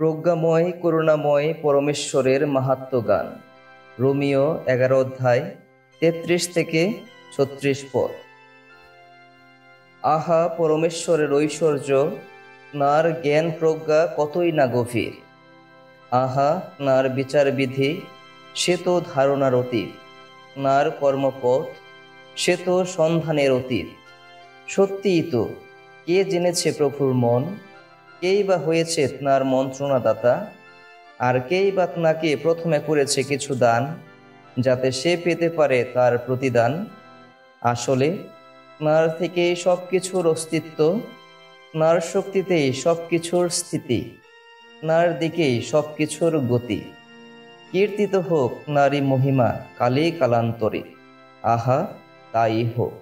প্রজ্ঞাময় করুণাময় পরমেশ্বরের মাহাত্ম্য গান। রোমিও 11 অধ্যায় 33 থেকে 36 পদ। আহা পরমেশ্বরের ঐশ্বর্য, নার জ্ঞান প্রজ্ঞা কতই না গভীর। আহা নার বিচার বিধি, সে তো ধারণার অতীত। নার কর্মপথ, সে তো সন্ধানের অতীত। সত্যিই তো, কে জেনেছে প্রভুর মন, কেই বা হয়েছে তাঁর মন্ত্রণাদাতা, আর কেই বা তাঁকে প্রথমে করেছে কিছু দান, যাতে সে পেতে পারে তার প্রতিদান। আসলে তাঁর থেকেই সব কিছুর অস্তিত্ব, তাঁর শক্তিতেই সব কিছুর স্থিতি, তাঁর দিকেই সব কিছুর গতি। কীর্তিত হোক নারী মহিমা কালে কালান্তরে, আহা তাই হোক।